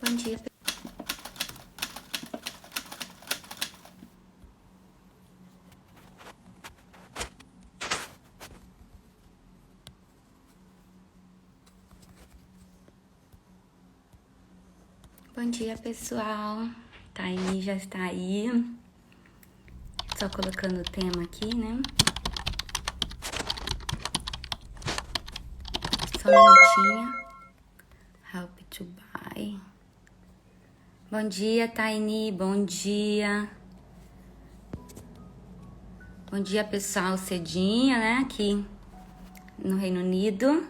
Bom dia. Bom dia, pessoal. Taini já está aí. Só colocando o tema aqui, né? Só um minutinho. Help to buy. Bom dia, Taini. Bom dia. Bom dia, pessoal. Cedinha, né? Aqui no Reino Unido.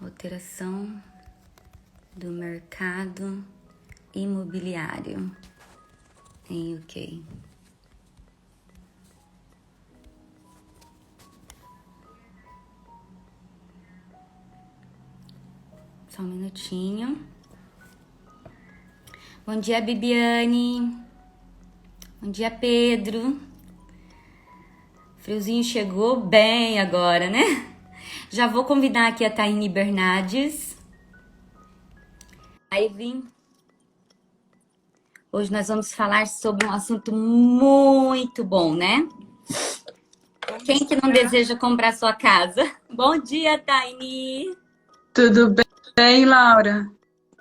Alteração do mercado imobiliário em UK. Só um minutinho. Bom dia, Bibiane. Bom dia, Pedro. Friozinho chegou bem agora, né? Já vou convidar aqui a Taini Bernardes. Live. Hoje nós vamos falar sobre um assunto muito bom, né? Quem que não deseja comprar sua casa? Bom dia, Taini. Tudo bem, Laura?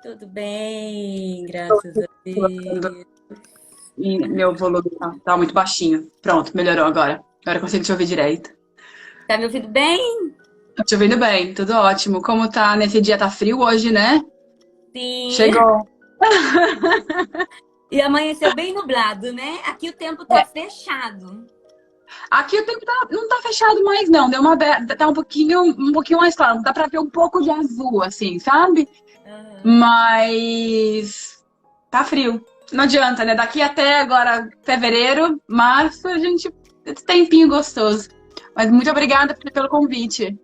Tudo bem, graças a Deus. E meu volume tá muito baixinho. Pronto, melhorou agora. Agora eu consigo te ouvir direito. Tá me ouvindo bem? Tô te ouvindo bem, tudo ótimo. Como tá nesse dia? Tá frio hoje, né? Sim. Chegou. E amanheceu bem nublado, né? Aqui o tempo tá fechado. Aqui o tempo não tá fechado mais, não. Deu uma tá um pouquinho mais claro. Dá pra ver um pouco de azul, assim, sabe? Mas tá frio. Não adianta, né? Daqui até agora, fevereiro, março, a gente. Esse tempinho gostoso. Mas muito obrigada pelo convite.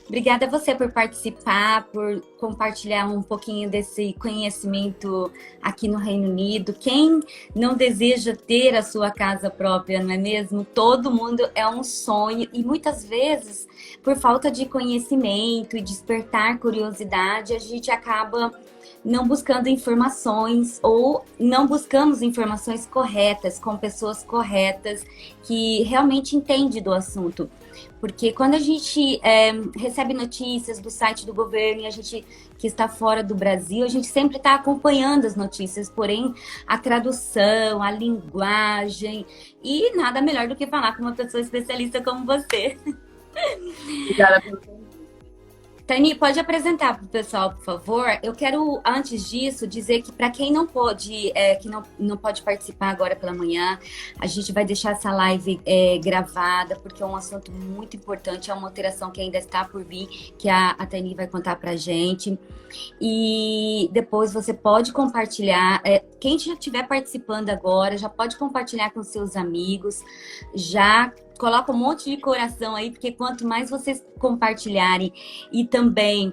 Obrigada a você por participar, por compartilhar um pouquinho desse conhecimento aqui no Reino Unido. Quem não deseja ter a sua casa própria, não é mesmo? Todo mundo é um sonho e muitas vezes, por falta de conhecimento e despertar curiosidade, a gente acaba não buscando informações ou não buscamos informações corretas com pessoas corretas que realmente entendem do assunto. Porque quando a gente recebe notícias do site do governo e a gente que está fora do Brasil, a gente sempre está acompanhando as notícias, porém a tradução, a linguagem e nada melhor do que falar com uma pessoa especialista como você. Obrigada pelo Taini, pode apresentar para o pessoal, por favor? Eu quero, antes disso, dizer que para quem não pode, que não pode participar agora pela manhã, a gente vai deixar essa live gravada, porque é um assunto muito importante, é uma alteração que ainda está por vir, que a Taini vai contar para a gente. E depois você pode compartilhar. Quem já estiver participando agora, já pode compartilhar com seus amigos, já coloca um monte de coração aí, porque quanto mais vocês compartilharem e também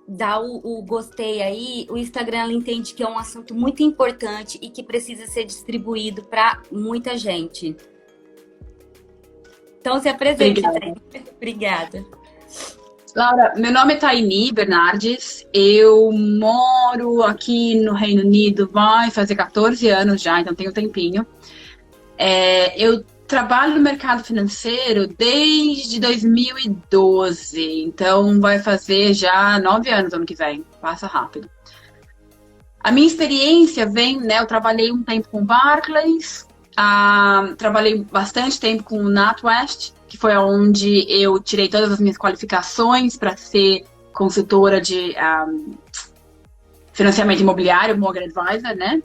dá o gostei aí, o Instagram ela entende que é um assunto muito importante e que precisa ser distribuído para muita gente. Então se apresente, Taini. Obrigada. Laura, meu nome é Taini Bernardes, eu moro aqui no Reino Unido, vai fazer 14 anos já, então tenho um tempinho. Eu trabalho no mercado financeiro desde 2012, então vai fazer já 9 anos ano que vem, passa rápido. A minha experiência vem, né, eu trabalhei um tempo com Barclays, trabalhei bastante tempo com o NatWest, que foi onde eu tirei todas as minhas qualificações para ser consultora de financiamento imobiliário, mortgage advisor, né?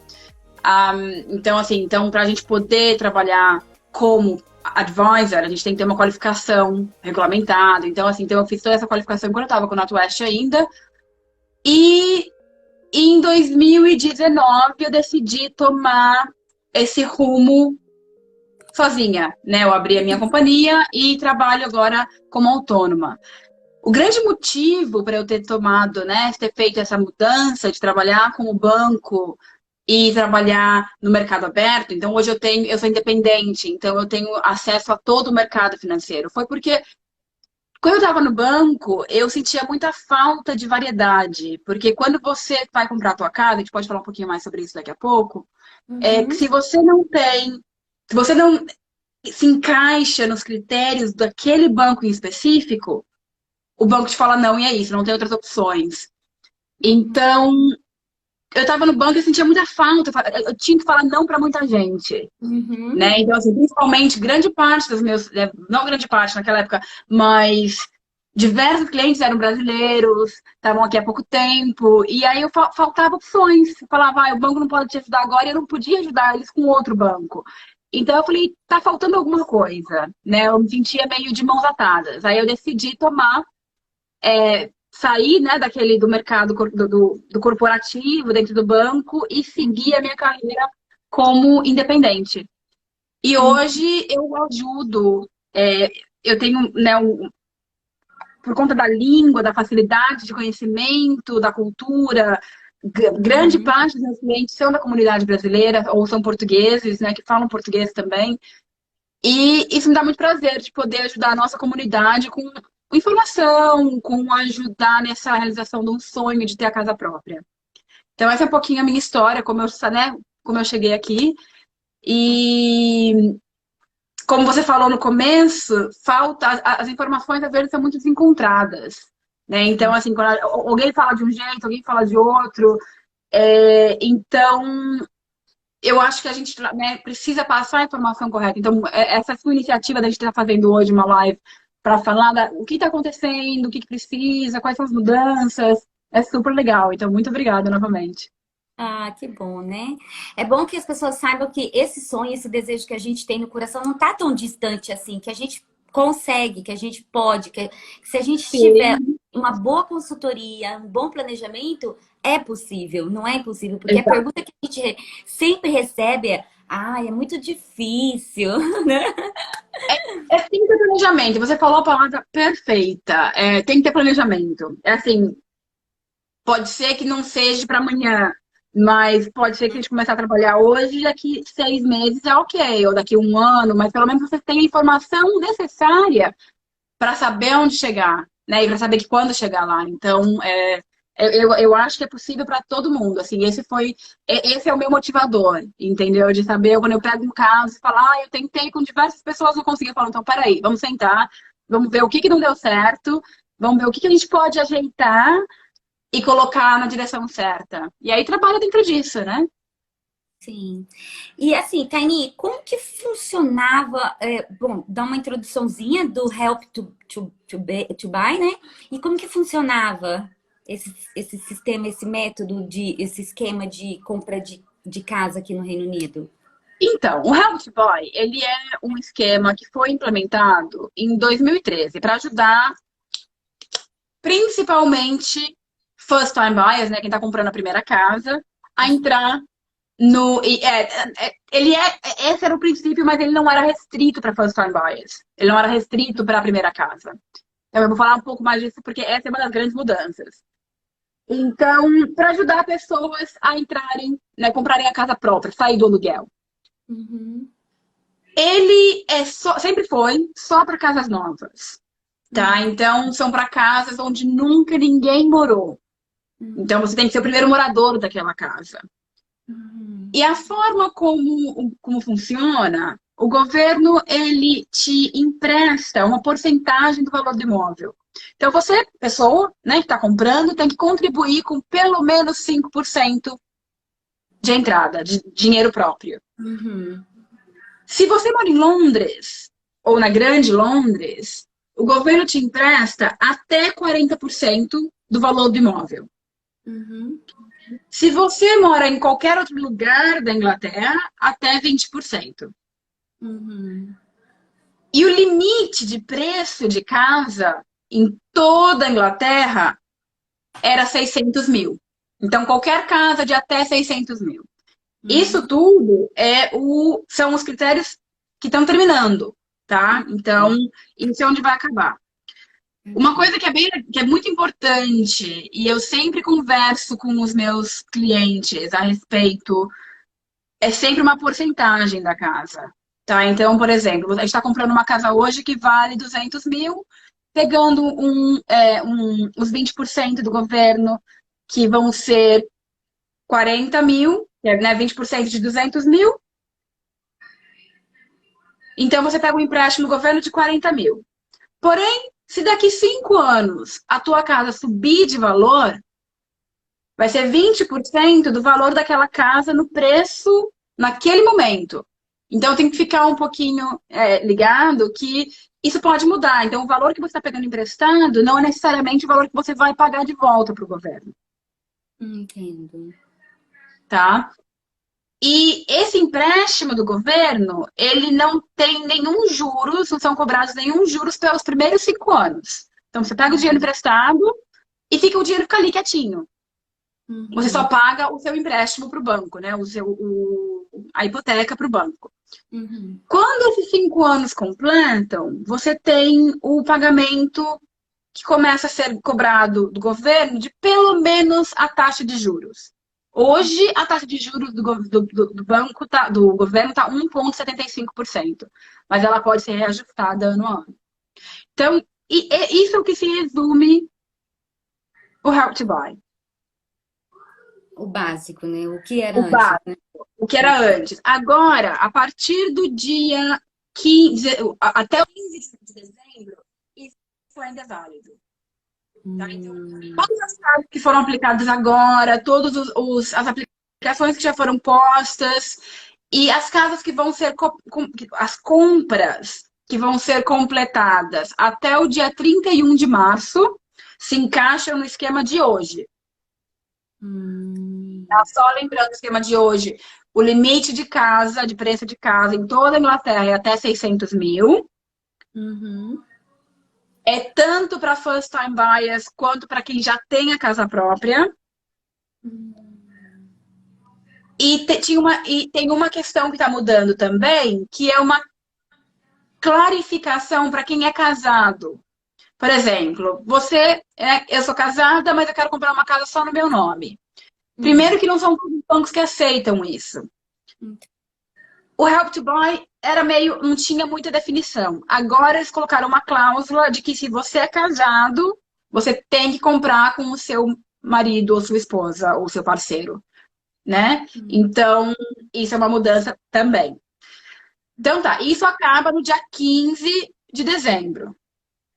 Então, para a gente poder trabalhar como advisor, a gente tem que ter uma qualificação regulamentada. Então, eu fiz toda essa qualificação quando eu estava com o NatWest ainda. E em 2019 eu decidi tomar esse rumo sozinha, né? Eu abri a minha companhia e trabalho agora como autônoma. O grande motivo para eu ter tomado, né, ter feito essa mudança de trabalhar com o banco e trabalhar no mercado aberto, então hoje eu sou independente, então eu tenho acesso a todo o mercado financeiro. Foi porque quando eu estava no banco, eu sentia muita falta de variedade, porque quando você vai comprar a tua casa, a gente pode falar um pouquinho mais sobre isso daqui a pouco, é que Uhum. se você não tem, se você não se encaixa nos critérios daquele banco em específico, o banco te fala não, e é isso, não tem outras opções. Uhum. Então, eu estava no banco e sentia muita falta, eu tinha que falar não para muita gente. Uhum. Né? Então, assim, principalmente, grande parte dos meus, não grande parte naquela época, mas diversos clientes eram brasileiros, estavam aqui há pouco tempo, e aí eu faltava opções. Eu falava, o banco não pode te ajudar agora, e eu não podia ajudar eles com outro banco. Então eu falei, tá faltando alguma coisa, né? Eu me sentia meio de mãos atadas. Aí eu decidi sair, né, do mercado do corporativo dentro do banco e seguir a minha carreira como independente. E Uhum. hoje eu ajudo, eu tenho, né, por conta da língua, da facilidade de conhecimento, da cultura, grande Uhum. parte dos meus clientes são da comunidade brasileira ou são portugueses, né, que falam português também. E isso me dá muito prazer de poder ajudar a nossa comunidade com informação, com ajudar nessa realização de um sonho de ter a casa própria. Então essa é um pouquinho a minha história, como eu cheguei aqui. E como você falou no começo, as informações às vezes são muito desencontradas, né? Então, assim, quando alguém fala de um jeito, alguém fala de outro, então eu acho que a gente, né, precisa passar a informação correta. Então, essa sua iniciativa da gente estar fazendo hoje uma live para falar o que está acontecendo, o que precisa, quais são as mudanças, é super legal. Então, muito obrigada novamente. Ah, que bom, né? É bom que as pessoas saibam que esse sonho, esse desejo que a gente tem no coração não tá tão distante assim, que a gente consegue, que a gente pode, que se a gente tiver Sim, uma boa consultoria, um bom planejamento, é possível, não é impossível, porque a exato. pergunta que a gente sempre recebe é, é muito difícil, né? Tem que ter planejamento. Você falou a palavra perfeita. Tem que ter planejamento. É assim, pode ser que não seja para amanhã, mas pode ser que a gente comece a trabalhar hoje e daqui 6 meses é ok, ou daqui um ano, mas pelo menos você tem a informação necessária para saber onde chegar, né? E para saber que quando chegar lá. Então, eu acho que é possível para todo mundo. Assim, esse é o meu motivador, entendeu? De saber quando eu pego um caso e falar, eu tentei com diversas pessoas, não consegui. Eu falo, então, peraí, vamos sentar, vamos ver o que não deu certo, vamos ver o que a gente pode ajeitar e colocar na direção certa. E aí trabalha dentro disso, né? Sim. E assim, Taini, como que funcionava? Bom, dá uma introduçãozinha do Help to Buy, né? E como que funcionava esse sistema, esse método, esse esquema de compra de casa aqui no Reino Unido? Então, o Help to Buy, ele é um esquema que foi implementado em 2013 para ajudar principalmente first time buyers, né, quem está comprando a primeira casa, a entrar no esse era o princípio, mas ele não era restrito para first time buyers. Ele não era restrito para a primeira casa. Então eu vou falar um pouco mais disso porque essa é uma das grandes mudanças. Então, para ajudar pessoas a entrarem, né, comprarem a casa própria, sair do aluguel. Uhum, Ele sempre foi só para casas novas, tá? uhum, Então, são para casas onde nunca ninguém morou. Então, uhum, você tem que ser o primeiro morador daquela casa. uhum, E a forma como funciona, o governo, ele te empresta uma porcentagem do valor do imóvel. Então, você, pessoa, né, que está comprando, tem que contribuir com pelo menos 5% de entrada, de dinheiro próprio. uhum, Se você mora em Londres, ou na Grande Londres, o governo te empresta até 40% do valor do imóvel. uhum, Se você mora em qualquer outro lugar da Inglaterra, até 20%. uhum, E o limite de preço de casa em toda a Inglaterra era 600 mil. Então, qualquer casa de até 600 mil. Isso uhum, tudo são os critérios que estão terminando, tá? Então, isso é onde vai acabar. Uma uhum. coisa que é muito importante, e eu sempre converso com os meus clientes a respeito, é sempre uma porcentagem da casa, tá? Então, por exemplo, a gente está comprando uma casa hoje que vale 200 mil, pegando os 20% do governo, que vão ser 40 mil, né, 20% de 200 mil. Então, você pega um empréstimo do governo de 40 mil. Porém, se daqui 5 anos a tua casa subir de valor, vai ser 20% do valor daquela casa no preço naquele momento. Então, tem que ficar um pouquinho ligado que isso pode mudar. Então, o valor que você está pegando emprestado não é necessariamente o valor que você vai pagar de volta para o governo. Entendo. Tá? E esse empréstimo do governo, ele não tem nenhum juros, não são cobrados nenhum juros pelos primeiros 5 anos. Então, você pega o dinheiro emprestado e o dinheiro fica ali quietinho. Você só paga o seu empréstimo para o banco, né? A hipoteca para o banco. Quando esses 5 anos completam, você tem o pagamento que começa a ser cobrado do governo de pelo menos a taxa de juros. Hoje, a taxa de juros do banco do governo está 1,75%, mas ela pode ser reajustada ano a ano. Então, isso é o que se resume o Help to Buy. O básico, né? O que era O antes, básico, né? o que era antes. Agora, a partir do dia 15, até o 15 de dezembro, isso ainda é válido. Tá? Então, todas as casas que foram aplicadas agora, todas as aplicações que já foram postas e as casas que vão ser, as compras que vão ser completadas até o dia 31 de março, se encaixam no esquema de hoje. Tá? Só lembrando o esquema de hoje, o limite de casa, de preço de casa em toda a Inglaterra é até 600 mil. É tanto para first time buyers quanto para quem já tem a casa própria. E tem uma questão que está mudando também, que é uma clarificação para quem é casado. Por exemplo, eu sou casada, mas eu quero comprar uma casa só no meu nome. Primeiro que não são todos os bancos que aceitam isso. O Help to Buy não tinha muita definição. Agora eles colocaram uma cláusula de que se você é casado, você tem que comprar com o seu marido ou sua esposa ou seu parceiro, né? Então, isso é uma mudança também. Então tá, isso acaba no dia 15 de dezembro.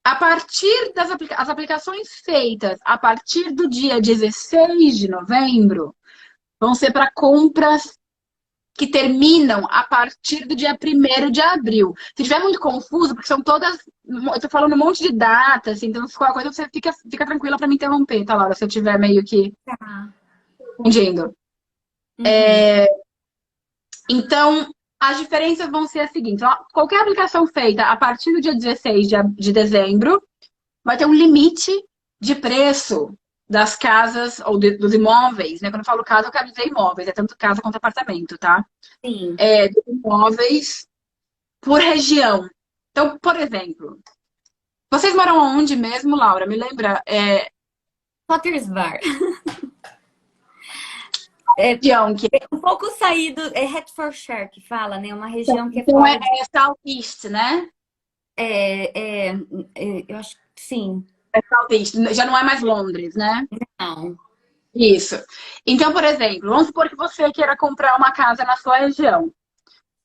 A partir das aplicações feitas a partir do dia 16 de novembro, vão ser para compras que terminam a partir do dia 1º de abril. Se estiver muito confuso, porque são todas... Eu estou falando um monte de datas, assim, então se qualquer coisa você fica tranquila para me interromper, tá, Laura? Se eu estiver meio que confundindo. Então, as diferenças vão ser as seguintes. Qualquer aplicação feita a partir do dia 16 de dezembro vai ter um limite de preço das casas ou dos imóveis, né? Quando eu falo casa, eu quero dizer imóveis, é tanto casa quanto apartamento, tá? Sim. Dos imóveis por região. Então, por exemplo, vocês moram onde mesmo, Laura? Me lembra? Potter's Bar. Região que Um pouco saído, é Hertfordshire que fala, né? Uma região que é então fora é Southeast, né? eu acho que sim. É Southeast, já não é mais Londres, né? Não. Isso. Então, por exemplo, vamos supor que você queira comprar uma casa na sua região.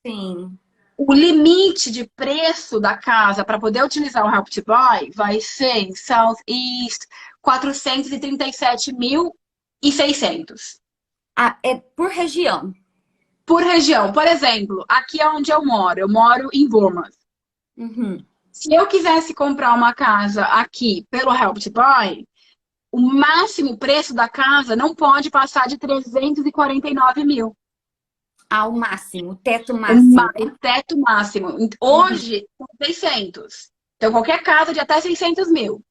Sim. O limite de preço da casa para poder utilizar o Help to Buy vai ser em Southeast 437.600. É por região. Por região. Por exemplo, aqui é onde eu moro em Bournemouth. Se eu quisesse comprar uma casa aqui pelo Help to Buy, o máximo preço da casa não pode passar de 349 mil. O máximo, o teto máximo. O teto máximo. Hoje, são 600. Então, qualquer casa de até 600 mil.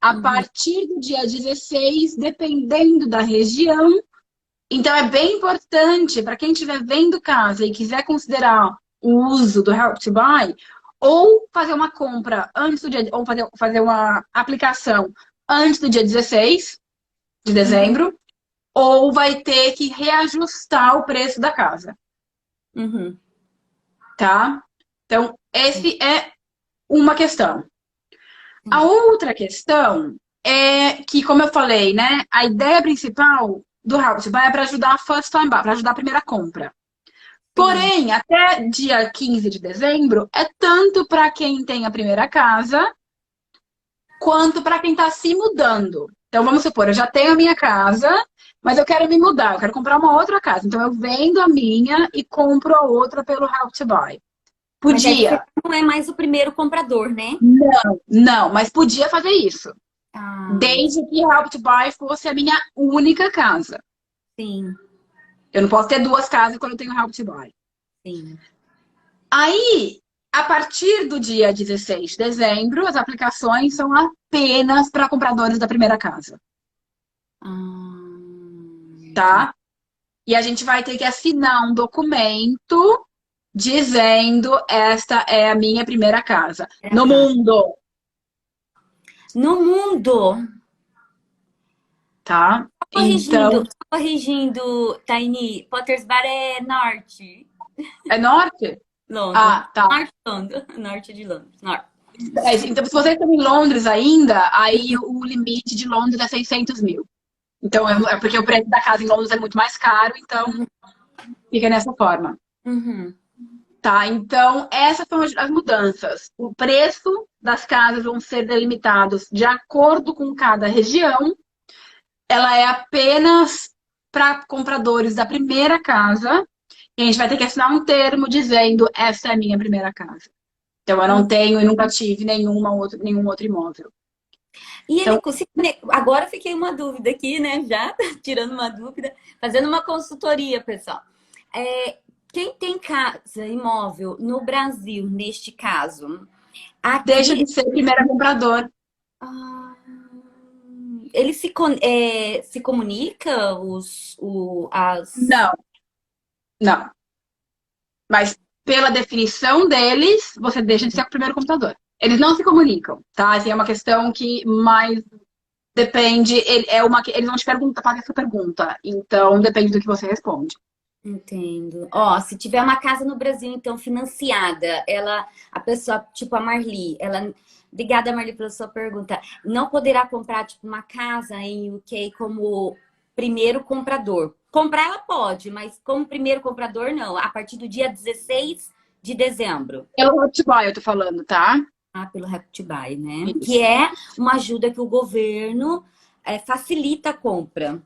A partir do dia 16, dependendo da região. Então, é bem importante para quem estiver vendo casa e quiser considerar o uso do Help to Buy, ou fazer uma compra antes do dia, ou fazer uma aplicação antes do dia 16 de dezembro, ou vai ter que reajustar o preço da casa. Tá? Então, esse é uma questão. A outra questão é que, como eu falei, né, a ideia principal do Help to Buy é para ajudar a first time buyer, para ajudar a primeira compra. Sim. Porém, até dia 15 de dezembro, é tanto para quem tem a primeira casa, quanto para quem está se mudando. Então, vamos supor, eu já tenho a minha casa, mas eu quero me mudar, eu quero comprar uma outra casa. Então, eu vendo a minha e compro a outra pelo Help to Buy. Mas aí você Podia? não é mais o primeiro comprador, né? Não, não, mas podia fazer isso. Ah, Desde que Help to Buy fosse a minha única casa. sim, Eu não posso ter duas casas quando eu tenho Help to Buy. sim. Aí, a partir do dia 16 de dezembro, as aplicações são apenas para compradores da primeira casa, Ah, entendi. tá? E a gente vai ter que assinar um documento dizendo esta é a minha primeira casa Pra no cá. mundo, No mundo, tá? corrigindo, Então, corrigindo, Taini, Pottersbar é norte. é norte? London. Ah, tá. Norte de London. Norte de Londres. Norte. Então, se vocês estão em Londres ainda, aí o limite de Londres é 600 mil. Então, Ah, é porque o preço da casa em Londres é muito mais caro, então fica nessa forma. uhum. Tá, então essas são as mudanças. O preço das casas vão ser delimitados de acordo com cada região. Ela é apenas para compradores da primeira casa. E a gente vai ter que assinar um termo dizendo essa é a minha primeira casa. Então eu não tenho e nunca tive nenhum outro imóvel. E Então, ele agora fiquei uma dúvida aqui, né? Já tirando uma dúvida, fazendo uma consultoria, pessoal. É, quem tem casa imóvel no Brasil, neste caso, deixa aqui de ser primeiro comprador. ah, ele se comunica as Não, não. Mas pela definição deles, você deixa de ser o primeiro comprador. Eles não se comunicam, tá? Assim, é uma questão que mais depende. Eles vão te perguntar, fazer essa pergunta. Então, depende do que você responde. Entendo. Ó, se tiver uma casa no Brasil, então, financiada, a pessoa, tipo a Marli, obrigada, Marli, pela sua pergunta, não poderá comprar, tipo, uma casa em UK como primeiro comprador. Comprar ela pode, mas como primeiro comprador, não. A partir do dia 16 de dezembro. Pelo Hotbuy eu tô falando, tá? Ah, pelo Help to Buy, né? Que Isso. é uma ajuda que o governo facilita a compra.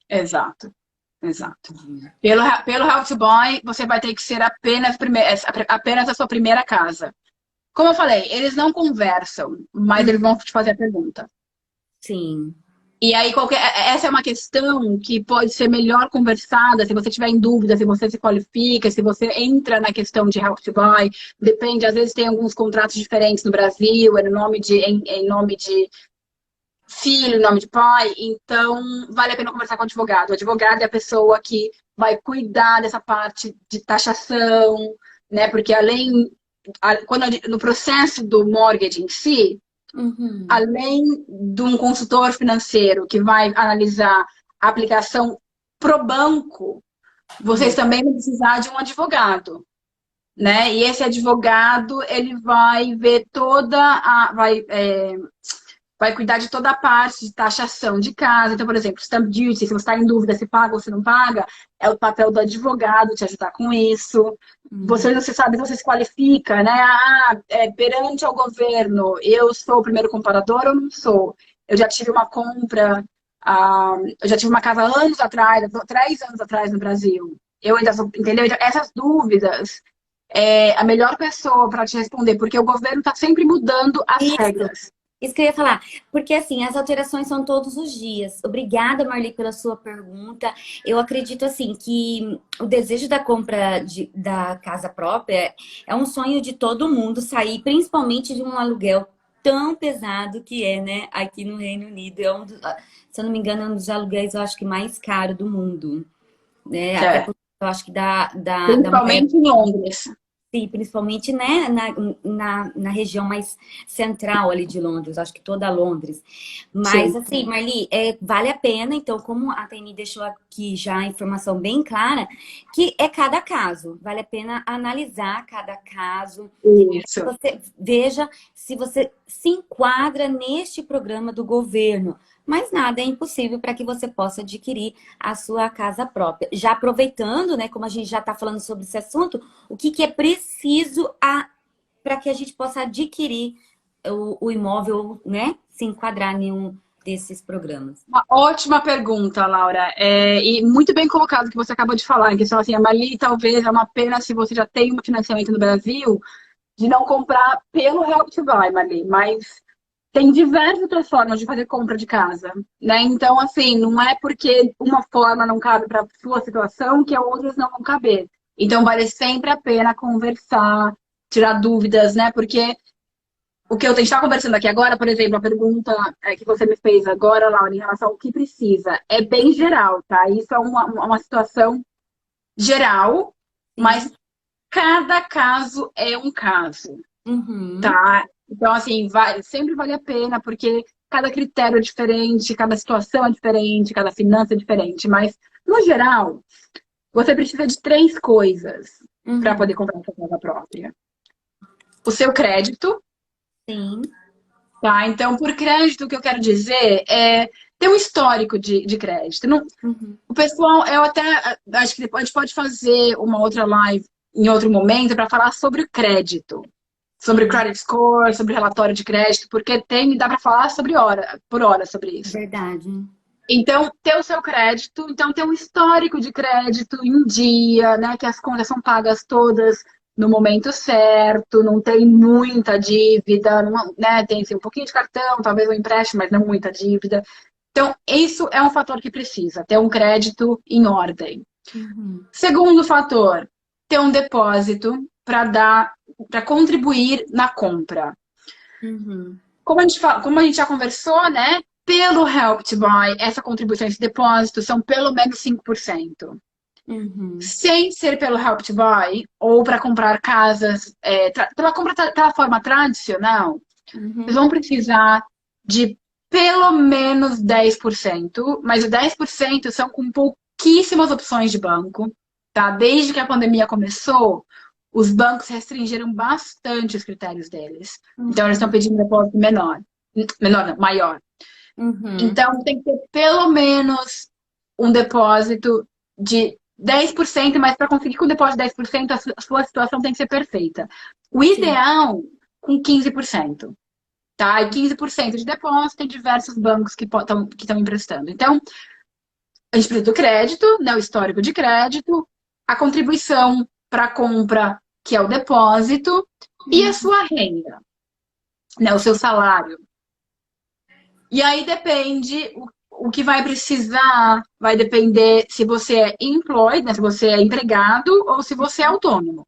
Exato. Exato. Pelo Help to Buy, você vai ter que ser apenas a sua primeira casa. Como eu falei, eles não conversam, mas eles vão te fazer a pergunta. Sim. E aí, essa é uma questão que pode ser melhor conversada se você tiver em dúvida, se você se qualifica, se você entra na questão de Help to Buy. Depende, às vezes tem alguns contratos diferentes no Brasil, é no nome em nome de filho, em nome de pai. Então, vale a pena conversar com o advogado. O advogado é a pessoa que vai cuidar dessa parte de taxação, né? Porque no processo do mortgage em si, Uhum. além de um consultor financeiro que vai analisar a aplicação pro banco, vocês também vão precisar de um advogado, né? E esse advogado, ele vai ver vai cuidar de toda a parte de taxação de casa. Então, por exemplo, stamp duty, se você está em dúvida se paga ou se não paga, é o papel do advogado te ajudar com isso. Uhum. Você sabe, você se qualifica, né? Perante ao governo, eu sou o primeiro comparador ou não sou? Eu já tive uma compra, eu já tive uma casa anos atrás, 3 anos atrás no Brasil. Eu ainda sou, entendeu? Então, essas dúvidas é a melhor pessoa para te responder, porque o governo está sempre mudando as Isso. regras. Isso que eu ia falar, porque assim, as alterações são todos os dias. Obrigada, Marli, pela sua pergunta. Eu acredito assim que o desejo da compra da casa própria é um sonho de todo mundo sair, principalmente de um aluguel tão pesado que é, né, aqui no Reino Unido. Se eu não me engano, é um dos aluguéis, eu acho que mais caro do mundo, né? Até É. porque eu acho que da moeda. Principalmente em Londres. Sim, principalmente, né, na região mais central ali de Londres, acho que toda Londres. Mas, Sim. assim, Marli, vale a pena, então, como a Taini deixou aqui já a informação bem clara, que é cada caso, vale a pena analisar cada caso. Isso. Você veja se você se enquadra neste programa do governo. Mas nada é impossível para que você possa adquirir a sua casa própria. Já aproveitando, né, como a gente já está falando sobre esse assunto, o que, que é preciso para que a gente possa adquirir o imóvel, né, se enquadrar em um desses programas? Uma ótima pergunta, Laura. E muito bem colocado o que você acabou de falar, em questão assim, a Mali talvez é uma pena se você já tem um financiamento no Brasil, de não comprar pelo Help to Buy, Mali, mas tem diversas outras formas de fazer compra de casa, né? Então, assim, não é porque uma forma não cabe para sua situação que as outras não vão caber. Então, vale sempre a pena conversar, tirar dúvidas, né? Porque o que a gente está conversando aqui agora, por exemplo, a pergunta que você me fez agora, Laura, em relação ao que precisa, é bem geral, tá? Isso é uma situação geral, Sim. mas cada caso é um caso, Uhum. tá? Então, assim, sempre vale a pena, porque cada critério é diferente, cada situação é diferente, cada finança é diferente, mas, no geral, você precisa de três coisas para Uhum. poder comprar sua casa própria. O seu crédito, Sim. tá? Então, por crédito, o que eu quero dizer é ter um histórico de crédito. Não, Uhum. o pessoal, eu até acho que a gente pode fazer uma outra live em outro momento para falar sobre o crédito, sobre Sim. credit score, sobre relatório de crédito, porque dá para falar sobre por hora sobre isso. Verdade. Então, ter o seu crédito, então ter um histórico de crédito em dia, né? Que as contas são pagas todas no momento certo, não tem muita dívida, né? Tem assim, um pouquinho de cartão, talvez um empréstimo, mas não muita dívida. Então, isso é um fator que precisa, ter um crédito em ordem. Uhum. Segundo fator, ter um depósito para contribuir na compra. Uhum. Como a gente já conversou, né? Pelo Help to Buy, essa contribuição, esse depósito são pelo menos 5%. Uhum. Sem ser pelo Help to Buy, ou para comprar casas, pela forma tradicional, vocês Uhum. vão precisar de pelo menos 10%, mas os 10% são com pouquíssimas opções de banco, tá? Desde que a pandemia começou, os bancos restringiram bastante os critérios deles. Então, eles estão Uhum. pedindo um depósito menor. Menor, não, maior. Uhum. Então, tem que ter pelo menos um depósito de 10%, mas para conseguir com o depósito de 10%, a sua situação tem que ser perfeita. O Sim. ideal, com 15%. Tá? E 15% de depósito, tem diversos bancos que estão emprestando. Então, a gente precisa do crédito, né, o histórico de crédito, a contribuição para a compra, que é o depósito, e a Uhum. sua renda, né, o seu salário. E aí depende o que vai precisar, vai depender se você é employed, né, se você é empregado ou se você é autônomo.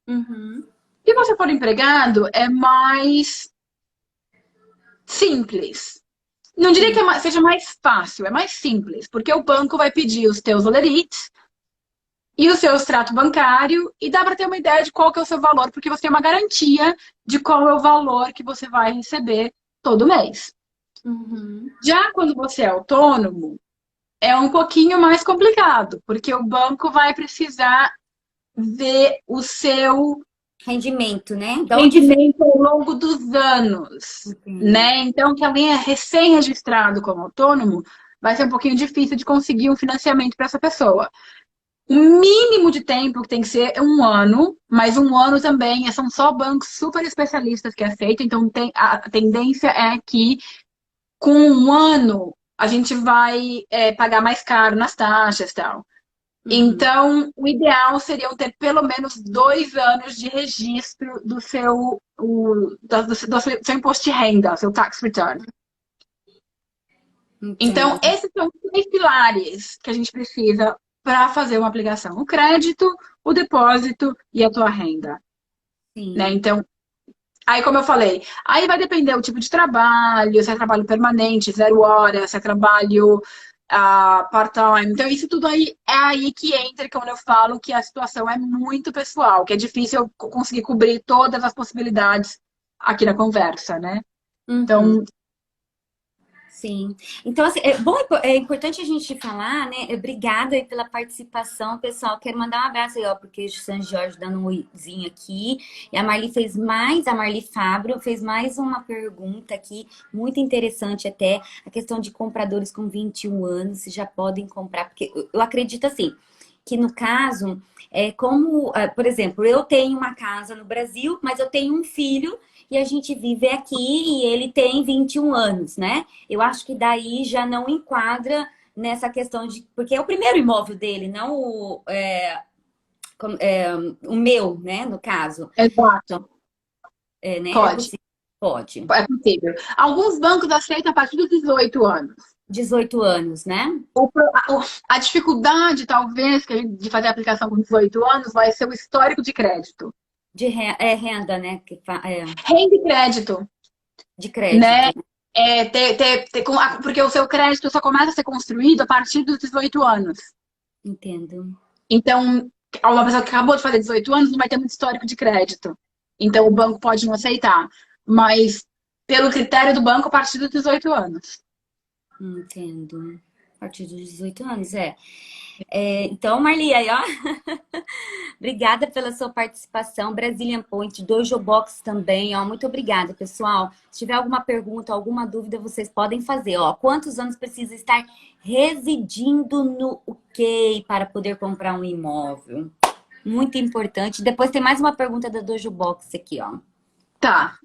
Uhum. Se você for empregado, é mais simples. Não diria que Sim. seja mais fácil, é mais simples, porque o banco vai pedir os teus olerites e o seu extrato bancário e dá para ter uma ideia de qual que é o seu valor, porque você tem uma garantia de qual é o valor que você vai receber todo mês. Uhum. Já quando você é autônomo, é um pouquinho mais complicado, porque o banco vai precisar ver o seu Rendimento, né? Da onde vem? rendimento ao longo dos anos, Entendi. né? Então, que alguém é recém-registrado como autônomo, vai ser um pouquinho difícil de conseguir um financiamento para essa pessoa. O mínimo de tempo que tem que ser é um ano, mas um ano também são só bancos super especialistas que aceitam, então a tendência é que com um ano a gente vai pagar mais caro nas taxas e tal. Uhum. Então, o ideal seria ter pelo menos 2 anos de registro do seu imposto de renda, seu tax return. Então, Entendo. esses são os três pilares que a gente precisa para fazer uma aplicação: o crédito, o depósito e a tua renda. Né? Sim. Então, aí, como eu falei, aí vai depender do tipo de trabalho, se é trabalho permanente, 0 horas, se é trabalho part-time. Então, isso tudo aí é aí que entra quando eu falo que a situação é muito pessoal, que é difícil eu conseguir cobrir todas as possibilidades aqui na conversa, né? Uhum. Então, Sim. Então, assim, é bom, é importante a gente falar, né? Obrigada aí pela participação, pessoal. Quero mandar um abraço aí, ó, porque o São Jorge dando um oizinho aqui. E a Marli Fabro fez mais uma pergunta aqui, muito interessante até, a questão de compradores com 21 anos, se já podem comprar, porque eu acredito assim, que no caso, como, por exemplo, eu tenho uma casa no Brasil, mas eu tenho um filho e a gente vive aqui e ele tem 21 anos, né? Eu acho que daí já não enquadra nessa questão de... Porque é o primeiro imóvel dele, não o meu, né? No caso. Exato. Né? É Pode. possível. Pode. É possível. Alguns bancos aceitam a partir dos 18 anos. 18 anos, né? A dificuldade, talvez, de fazer a aplicação com 18 anos vai ser o histórico de crédito. Renda, né? Renda e crédito, De crédito. né? Porque o seu crédito só começa a ser construído a partir dos 18 anos. Entendo. Então, uma pessoa que acabou de fazer 18 anos não vai ter muito histórico de crédito. Então, o banco pode não aceitar. Mas, pelo critério do banco, a partir dos 18 anos. Entendo. A partir dos 18 anos, então, Marli, aí, ó. Obrigada pela sua participação. Brazilian Point, Dojo Box também, ó. Muito obrigada, pessoal. Se tiver alguma pergunta, alguma dúvida, vocês podem fazer, ó. Quantos anos precisa estar residindo no UK para poder comprar um imóvel? Muito importante. Depois tem mais uma pergunta da Dojo Box aqui, ó. Tá.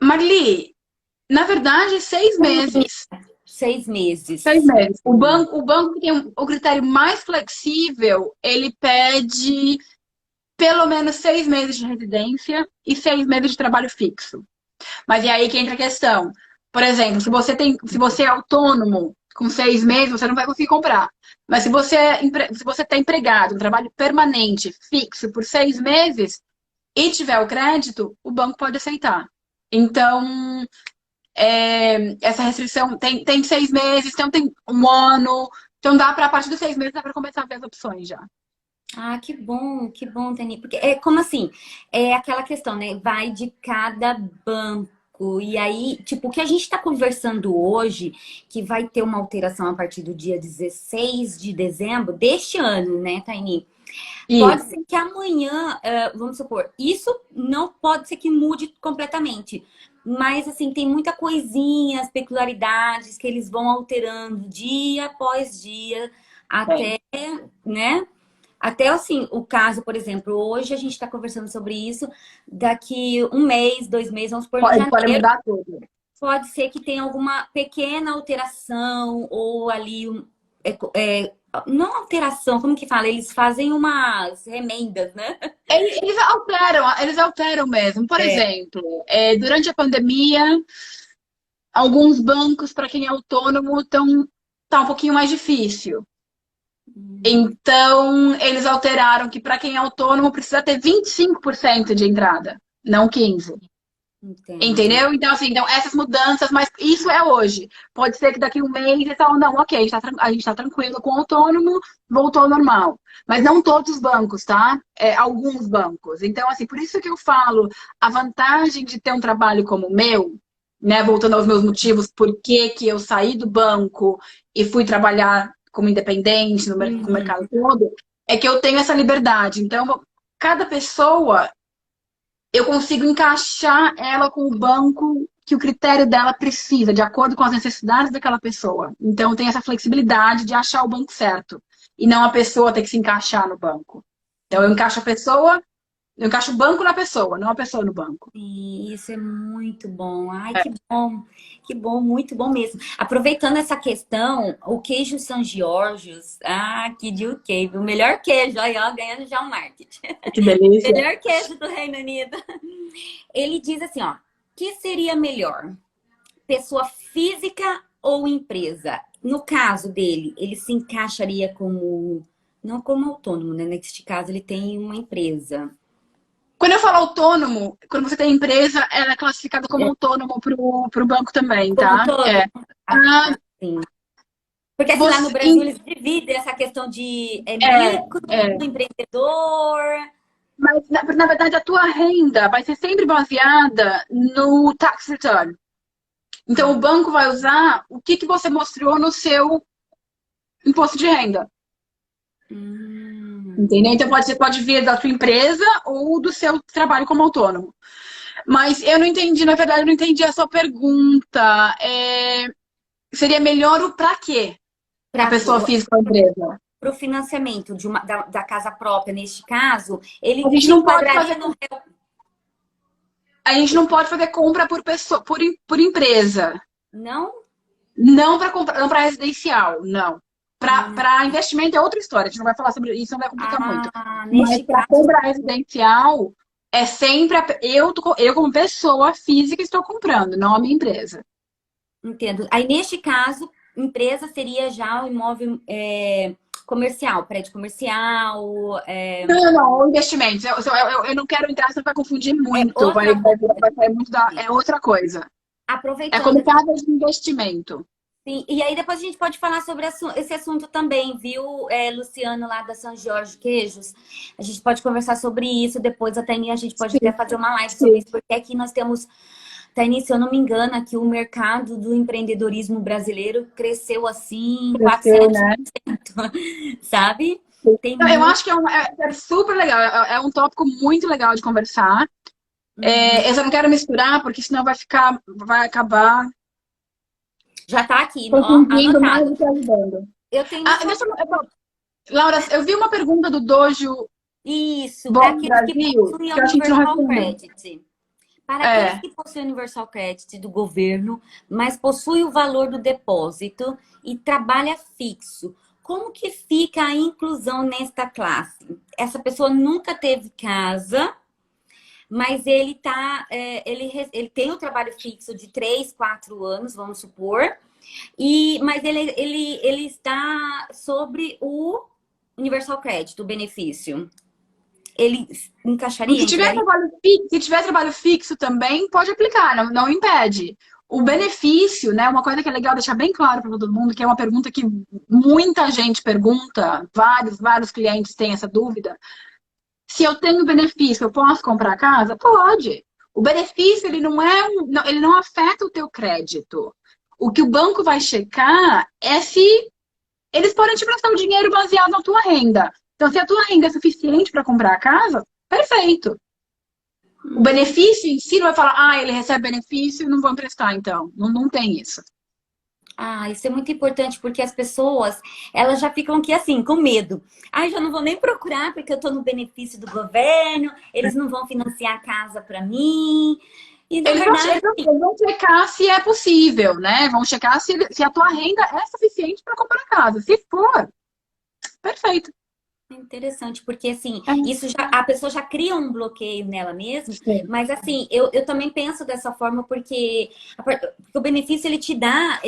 Marli, na verdade, 6 meses. 6 meses. 6 meses. O banco que tem o critério mais flexível, ele pede pelo menos 6 meses de residência e 6 meses de trabalho fixo. Mas é aí que entra a questão. Por exemplo, se você é autônomo com 6 meses, você não vai conseguir comprar. Mas se você está empregado, um trabalho permanente, fixo, por 6 meses, e tiver o crédito, o banco pode aceitar. Então, essa restrição tem 6 meses, então tem um ano. Então, a partir dos 6 meses, dá para começar a ver as opções já. Ah, que bom, Tani. Porque é como assim, é aquela questão, né? Vai de cada banco. E aí, tipo, o que a gente está conversando hoje, que vai ter uma alteração a partir do dia 16 de dezembro deste ano, né, Taini? Pode Isso. ser que amanhã, vamos supor, isso não pode ser que mude completamente. Mas, assim, tem muita coisinhas, peculiaridades que eles vão alterando dia após dia, Bem, até, né? Até, assim, o caso, por exemplo, hoje a gente está conversando sobre isso, daqui um mês, 2 meses, vamos supor, em pode janeiro, mudar tudo. pode ser que tenha alguma pequena alteração ou ali não alteração, como que fala? Eles fazem umas remendas, né? Eles alteram mesmo. Por É. exemplo, durante a pandemia, alguns bancos, para quem é autônomo, tá um pouquinho mais difícil. Então, eles alteraram que para quem é autônomo precisa ter 25% de entrada, não 15%. Entendo. Entendeu? Então, assim, essas mudanças, mas isso é hoje. Pode ser que daqui um mês eles falam, não, ok, a gente tá tranquilo com o autônomo, voltou ao normal. Mas não todos os bancos, tá? Alguns bancos. Então, assim, por isso que eu falo, a vantagem de ter um trabalho como o meu, né? Voltando aos meus motivos, por que eu saí do banco e fui trabalhar como independente no mercado todo, é que eu tenho essa liberdade. Então, cada pessoa eu consigo encaixar ela com o banco que o critério dela precisa, de acordo com as necessidades daquela pessoa. Então, tem essa flexibilidade de achar o banco certo. E não a pessoa ter que se encaixar no banco. Então, eu encaixo o banco na pessoa, não a pessoa no banco. Isso é muito bom. Ai, que bom, muito bom mesmo. Aproveitando essa questão, o queijo São Giorgios, aqui de UK, o melhor queijo, aí ó, ganhando já o marketing. Que delícia. Melhor queijo do Reino Unido. Ele diz assim, ó, que seria melhor? Pessoa física ou empresa? No caso dele, ele se encaixaria como, não como autônomo, né? Neste caso, ele tem uma empresa. Quando eu falo autônomo, quando você tem empresa, ela é classificada como autônomo pro banco também, Como tá? todo? Ah, Sim. Porque assim, lá no você, Brasil eles dividem essa questão de é, micro, é. empreendedor. Mas, na verdade, a tua renda vai ser sempre baseada no tax return. Então, o banco vai usar o que você mostrou no seu imposto de renda. Entendeu? Então, pode vir da sua empresa ou do seu trabalho como autônomo. Mas eu não entendi, na verdade, eu não entendi a sua pergunta. Seria melhor o para quê? Para a pessoa física ou empresa? Para o financiamento da casa própria, neste caso, ele A gente se não pode enquadraria fazer, no... a gente não pode fazer compra por pessoa, por empresa. Não? Não para comprar, não para residencial, não. Para investimento é outra história, a gente não vai falar sobre isso, não vai complicar muito. Mas Neste para caso... comprar residencial, é sempre eu como pessoa física estou comprando, não a minha empresa. Entendo. Aí, neste caso, empresa seria já o imóvel comercial, prédio comercial. Não, investimentos. Eu não quero entrar, senão vai confundir muito. Vai sair muito é outra coisa. É Aproveitando. como casa de investimento. Sim, e aí depois a gente pode falar sobre esse assunto também, viu, Luciano, lá da São Jorge Queijos? A gente pode conversar sobre isso depois, até a gente pode até fazer uma live sobre isso, porque aqui nós temos, Taini, se eu não me engano, aqui o mercado do empreendedorismo brasileiro cresceu assim 400%, né? Sabe? Então, eu acho que é super legal, é um tópico muito legal de conversar. Eu só não quero misturar, porque senão vai acabar... Já tá aqui, confundindo mais anotado. do que ajudando. Eu tenho... Laura, eu vi uma pergunta do Dojo. Isso, Bom, para aqueles Brasil, que possuem que a gente não Universal respondeu. Credit. Para aqueles que possuem Universal Credit do governo, mas possuem o valor do depósito e trabalha fixo, como que fica a inclusão nesta classe? Essa pessoa nunca teve casa, mas ele tem o trabalho fixo de 3, 4 anos, vamos supor, mas ele está sobre o Universal Credit, o benefício. Ele encaixaria? Se tiver trabalho fixo também, pode aplicar, não impede. O benefício, né? Uma coisa que é legal deixar bem claro para todo mundo, que é uma pergunta que muita gente pergunta, vários clientes têm essa dúvida. Se eu tenho benefício, eu posso comprar a casa? Pode. O benefício, ele não afeta o teu crédito. O que o banco vai checar é se eles podem te prestar o dinheiro baseado na tua renda. Então, se a tua renda é suficiente para comprar a casa, perfeito. O benefício em si não vai falar, ele recebe benefício e não vou emprestar, então. Não tem isso. Isso é muito importante, porque as pessoas, elas já ficam aqui assim, com medo. Já não vou nem procurar, porque eu estou no benefício do governo, eles não vão financiar a casa para mim. E, na verdade, eles vão checar se é possível, né? Vão checar se a tua renda é suficiente para comprar a casa. Se for, perfeito. Interessante, porque assim, a pessoa já cria um bloqueio nela mesma, mas assim, eu também penso dessa forma, porque o benefício ele te dá,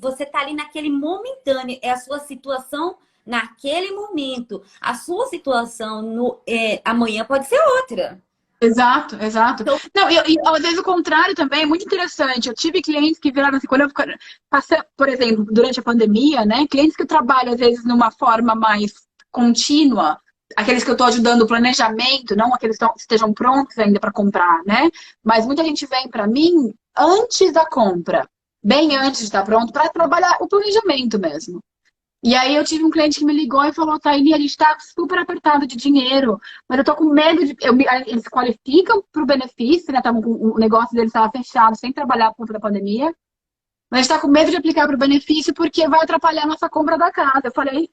você tá ali naquele momentâneo, é a sua situação naquele momento. A sua situação amanhã pode ser outra. Exato. Então, não, e às vezes o contrário também é muito interessante. Eu tive clientes que viraram assim, quando eu passei, por exemplo, durante a pandemia, né? Clientes que trabalham às vezes numa forma mais contínua, aqueles que eu estou ajudando o planejamento, não aqueles que estejam prontos ainda para comprar, né? Mas muita gente vem para mim antes da compra, bem antes de estar pronto, para trabalhar o planejamento mesmo. E aí eu tive um cliente que me ligou e falou, Taini, a gente está super apertado de dinheiro, mas eu tô com medo de... Eles qualificam para o benefício, né? O negócio deles estava fechado, sem trabalhar por conta da pandemia. Mas a gente está com medo de aplicar para o benefício porque vai atrapalhar a nossa compra da casa. Eu falei,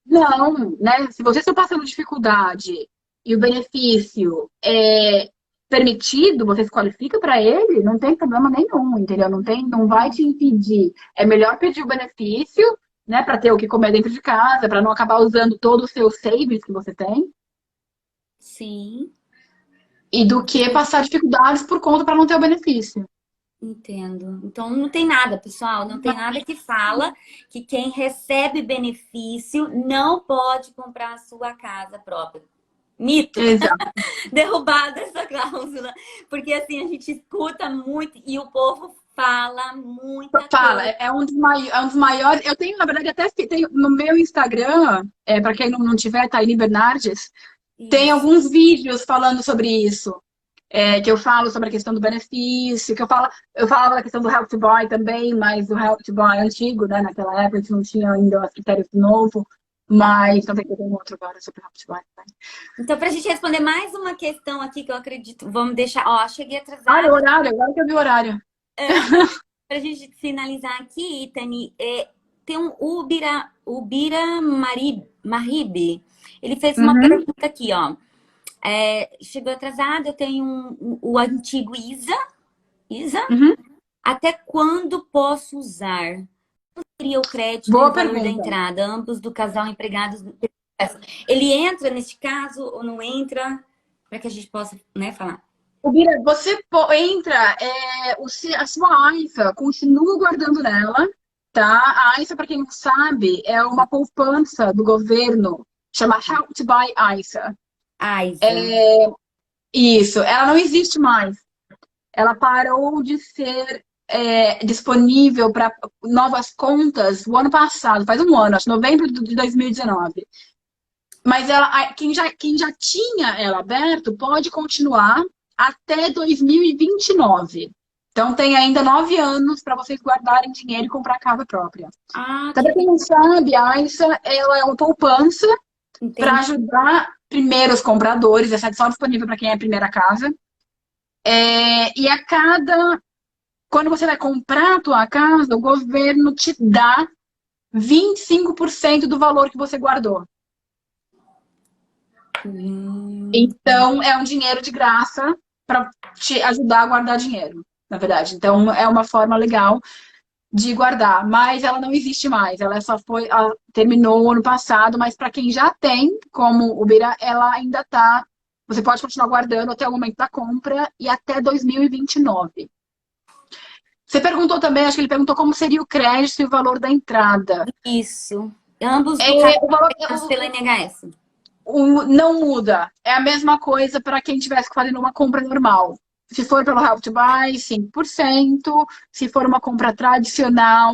não, né? Se vocês estão passando dificuldade e o benefício é permitido, você se qualifica para ele, não tem problema nenhum, entendeu? Não vai te impedir. É melhor pedir o benefício, né? Para ter o que comer dentro de casa, para não acabar usando todo o seu savings que você tem. Sim. E do que passar dificuldades por conta para não ter o benefício. Entendo. Então não tem nada, pessoal, não tem nada que fala que quem recebe benefício não pode comprar a sua casa própria. Mito. Exato. Derrubada essa cláusula. Porque assim, a gente escuta muito e o povo fala muita coisa. É um dos maiores. Eu tenho, na verdade, até tenho no meu Instagram, para quem não tiver, Taini Bernardes, tem alguns vídeos falando sobre isso. que eu falo sobre a questão do benefício, eu falava da questão do Help to Buy também, mas o Help to Buy antigo, né? Naquela época a gente não tinha ainda os critérios do novo, mas também tem um outro agora sobre o Help to Buy também. Então, para a gente responder mais uma questão aqui que eu acredito, vamos deixar. Ó, cheguei Olha o atrasada. horário, agora que eu vi o horário. Para a gente finalizar aqui, Tani, tem um Ubira Maribe. Ele fez uma Uhum, pergunta aqui, ó. Chegou atrasado, eu tenho o antigo Isa. uhum. Até quando posso usar? Seria o crédito e o Boa valor da pergunta. entrada, ambos do casal empregados. Ele entra neste caso ou não entra? Para que a gente possa, né, falar. Bira, você entra, a sua AIFA continua guardando nela, tá? A AIFA, para quem não sabe, é uma poupança do governo, chama Help to Buy AIFA. Ah, Isa. Isso, ela não existe mais. Ela parou de ser disponível para novas contas o ano passado, faz um ano, acho, novembro de 2019. Mas quem já tinha ela aberto pode continuar até 2029. Então tem ainda 9 anos para vocês guardarem dinheiro e comprar casa própria. Ah, Então, que para quem não sabe, a AISA ela é uma poupança para entendi. ajudar primeiro os compradores, essa é só disponível para quem é a primeira casa. E quando você vai comprar a tua casa, o governo te dá 25% do valor que você guardou. Hum, Então, é um dinheiro de graça para te ajudar a guardar dinheiro, na verdade. Então, é uma forma legal de guardar, mas ela não existe mais. Ela terminou ano passado, mas para quem já tem, como o Bira, ela ainda tá. Você pode continuar guardando até o momento da compra e até 2029. Você perguntou também, acho que ele perguntou como seria o crédito e o valor da entrada. isso. Ambos do casal O valor, empregados pela NHS. não muda. É a mesma coisa para quem tivesse fazendo uma compra normal. Se for pelo Help to Buy, 5%. Se for uma compra tradicional,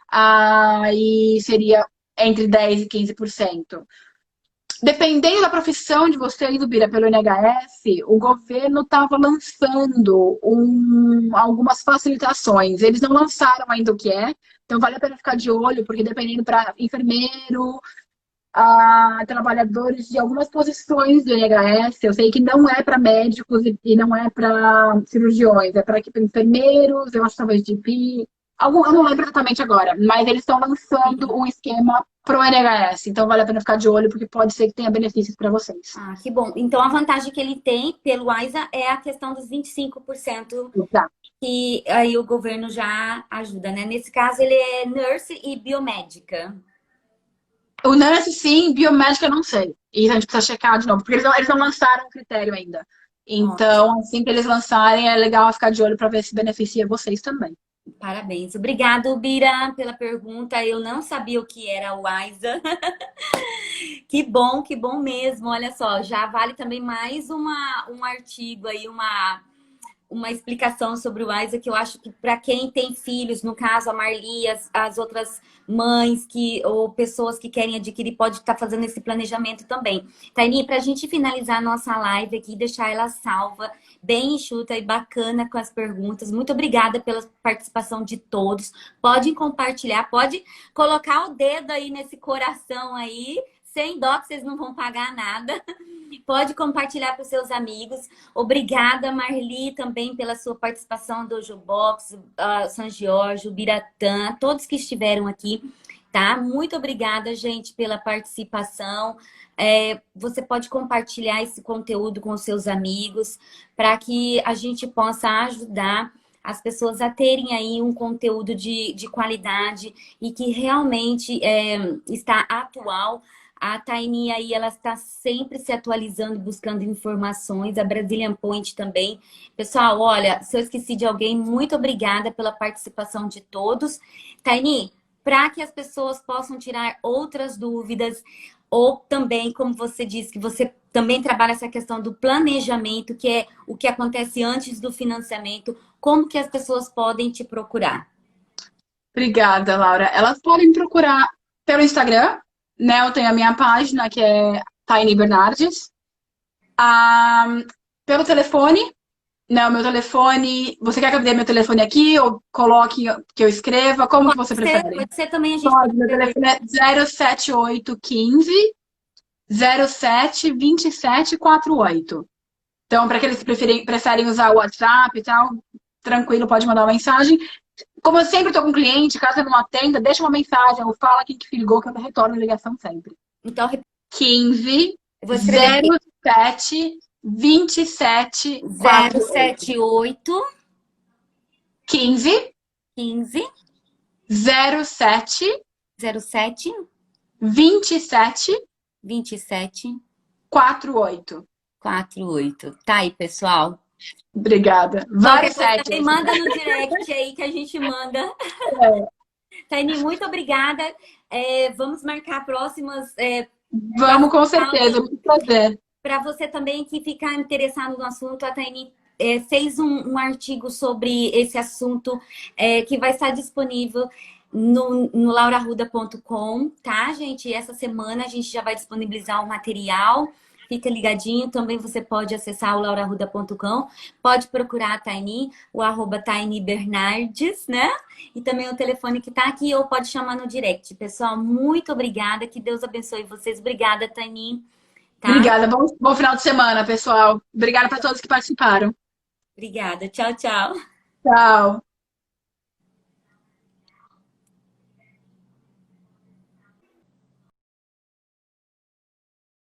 aí seria entre 10% e 15%. Dependendo da profissão de vocês, do Bira, pelo NHS, o governo estava lançando algumas facilitações. Eles não lançaram ainda o que é, então vale a pena ficar de olho, porque dependendo para enfermeiro, a trabalhadores de algumas posições do INSS. Eu sei que não é para médicos e não é para cirurgiões, é para enfermeiros, eu acho que talvez GP. Eu não lembro exatamente agora, mas eles estão lançando um esquema pro NHS, então vale a pena ficar de olho, porque pode ser que tenha benefícios para vocês. Ah, que bom. Então, a vantagem que ele tem pelo AISA é a questão dos 25% Tá. que aí o governo já ajuda, né? Nesse caso, ele é nurse e biomédica. O Nurse, sim, biomédica, eu não sei. E a gente precisa checar de novo, porque eles não lançaram o critério ainda. Ótimo. Então, assim que eles lançarem, é legal ficar de olho para ver se beneficia vocês também. Parabéns. Obrigada, Bira, pela pergunta. Eu não sabia o que era o AISA. Que bom mesmo. Olha só, já vale também mais um artigo aí, uma explicação sobre o AISA, que eu acho que para quem tem filhos, no caso a Marli, as outras mães ou pessoas que querem adquirir, pode estar fazendo esse planejamento também. Taini, para a gente finalizar a nossa live aqui, deixar ela salva, bem enxuta e bacana com as perguntas. Muito obrigada pela participação de todos. Podem compartilhar, pode colocar o dedo aí nesse coração aí, sem dó, que vocês não vão pagar nada. Pode compartilhar para os seus amigos. Obrigada, Marli, também pela sua participação do Dojo Box, São Jorge, o Biratã, todos que estiveram aqui, tá? Muito obrigada, gente, pela participação. Você pode compartilhar esse conteúdo com os seus amigos para que a gente possa ajudar as pessoas a terem aí um conteúdo de qualidade e que realmente está atual. A Taini aí, ela está sempre se atualizando, buscando informações. A Brazilian Point também. Pessoal, olha, se eu esqueci de alguém, muito obrigada pela participação de todos. Taini, para que as pessoas possam tirar outras dúvidas, ou também, como você disse, que você também trabalha essa questão do planejamento, que é o que acontece antes do financiamento, como que as pessoas podem te procurar? Obrigada, Laura. Elas podem procurar pelo Instagram, né? Eu tenho a minha página, que é Taini Bernardes. Pelo telefone, Não, meu telefone. Você quer que eu dê meu telefone aqui ou coloque que eu escreva? Como que você prefere? Pode ser também, a gente pode Pode, meu escrever. telefone é 07815 072748. Então, para aqueles que preferem usar o WhatsApp e tal, tranquilo, pode mandar uma mensagem. Como eu sempre estou com cliente, caso eu não atenda, deixa uma mensagem ou fala quem que ligou, que eu retorno a ligação sempre. Então, 15 eu vou escrever aqui. 07 27 48. 078 15 15 07 07 27 27 48. 48. Tá aí, pessoal. Obrigada. Qualquer Vários coisa sete. também manda no direct aí que a gente manda. Taini, muito obrigada. Vamos marcar próximas. Vamos, com certeza. Muito prazer. Para você também que ficar interessado no assunto, a Taini fez um artigo sobre esse assunto que vai estar disponível no lauraruda.com, tá, gente? Essa semana a gente já vai disponibilizar o material. Fica ligadinho. Também você pode acessar o lauraruda.com. Pode procurar a Taini, o @Taini Bernardes, né? E também o telefone que tá aqui, ou pode chamar no direct. Pessoal, muito obrigada. Que Deus abençoe vocês. Obrigada, Taini. Tá? Obrigada. Bom final de semana, pessoal. Obrigada para todos que participaram. Obrigada. Tchau, tchau. Tchau.